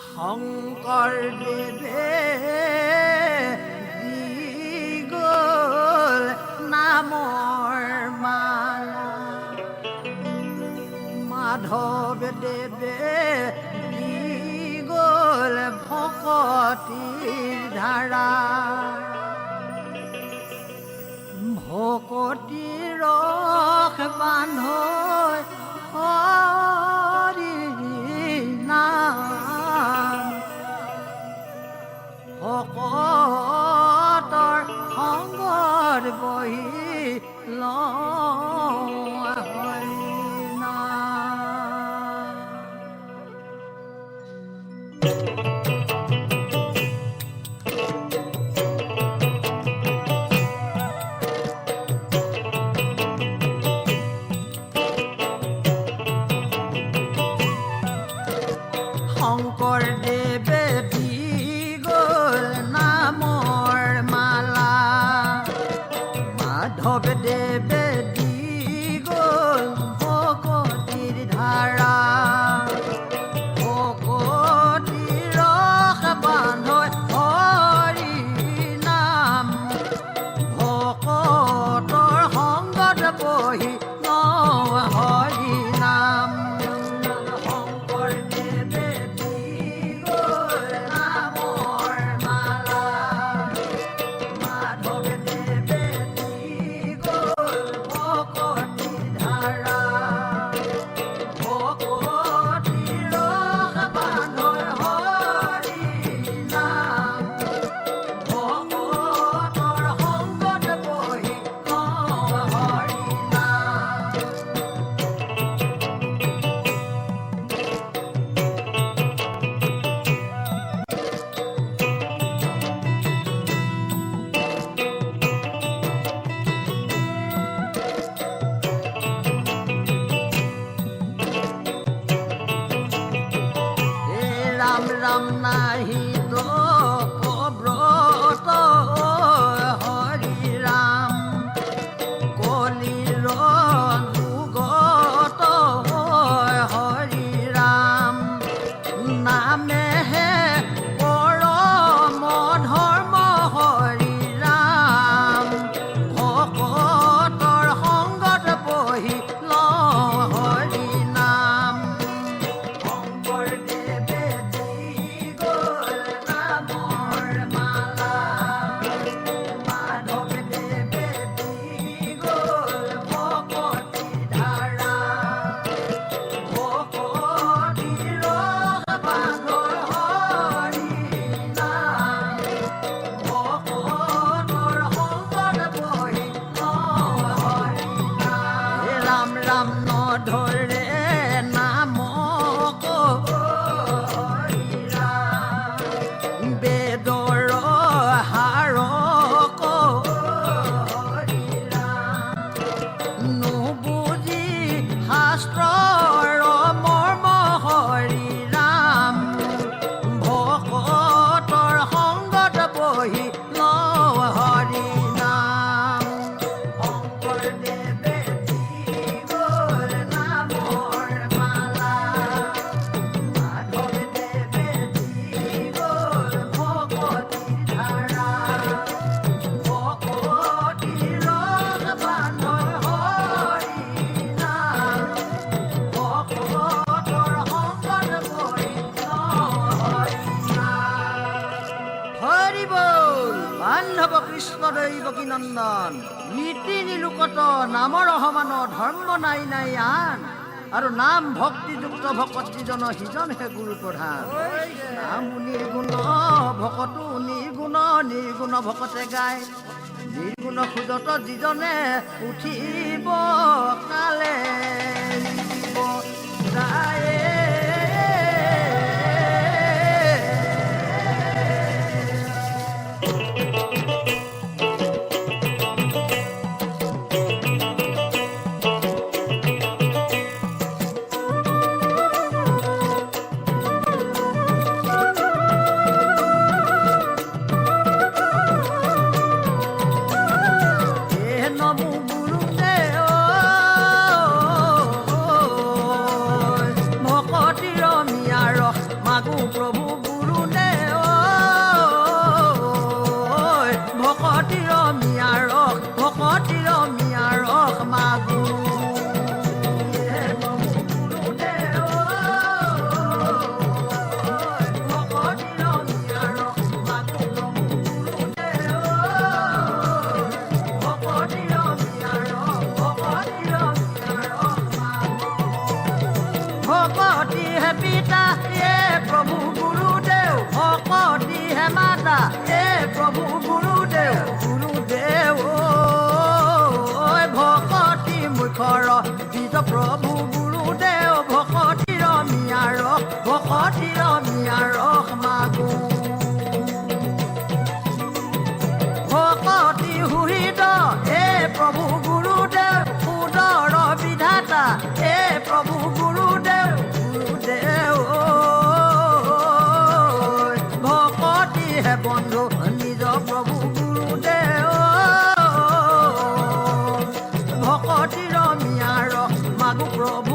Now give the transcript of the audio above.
শংকৰদেৱে দি গ'ল নামৰ মালা, মাধৱদেৱে দি গ'ল ভকতিৰ ধাৰা, ভকতিৰ ৰস বান্ধৈ হৰি নাম, ভকতৰ সংগত বহি লওঁ হৰি নাম। শংকৰদেৱে দি গ'ল নামৰ মালা, মাধৱদেৱে দি গ'ল ভকতিৰ ধাৰা, ভকতিৰ ৰস বান্ধৈ হৰি নাম, ভকতৰ সংগত বহি লওঁ হৰি নাম। ৰাম ৰাম নাহিত ব্ৰত হৰি ৰাম, কলিৰ যুগত হৰি ৰাম, নামেহে পৰম ধৰ্ম হৰি ৰাম, ভকতৰ সংগত বহি লওঁ হৰি নাম। শংকৰদেৱে দি গ'ল নামৰ মালা, মাধৱদেৱে দি গ'ল ভকতিৰ ধাৰা, ভকতিৰ ৰস বান্ধৈ হৰি নাম, ভকতৰ সংগত বহি লওঁ হৰি নাম। ৰাম ৰাম নধৰে নামক হৰি ৰাম, বেদৰ হাৰক হৰি ৰাম, নুবুজি শাস্ত্ৰৰ মৰ্ম হৰি ৰাম, ভকতৰ সংগত বহি লওঁ হৰি নাম। শংকৰদেৱে দি গ'ল নামৰ মালা, মাধৱদেৱে দি গ'ল ভকতিৰ ধাৰা, ভকতিৰ ৰস বান্ধৈ হৰি নাম, ভকতৰ সংগত বহি লওঁ হৰি নাম। হৰি বল বান্ধৱ কৃষ্ণ দৈৱকী নন্দন, নীতি নিলোকত নামৰ সমান ধৰ্ম নাই নাই আন, আৰু নাম ভক্তিযুক্ত ভকতজন সিজনহে গুৰু প্ৰধান। নাম নিৰ্গুণ ভকতো নিৰ্গুণ, নিৰ্গুণ ভকতে গায়, নিৰ্গুণ খোজত যিজনে উঠিব কালে লিখিব যায়। নমো গুৰুদেৱ ভকতি হে পিতা এ প্ৰভু গুৰুদেৱ ভকতি হে মাতা এ প্ৰভু গুৰুদেৱ গুৰুদেৱ ভকতি মুখৰ বীজ প্ৰভু গুৰুদেৱ ভকতিৰ মিয়াৰ মাগো ভকতি হুৰিত হে প্ৰভু গুৰুদেৱ উদৰ বিধাতা হে প্ৰভু গুৰুদেৱ ভকতি হে বন্ধু নিজ প্ৰভু গুৰুদেৱ ভকতিৰ মিয়াৰ মাগো প্ৰভু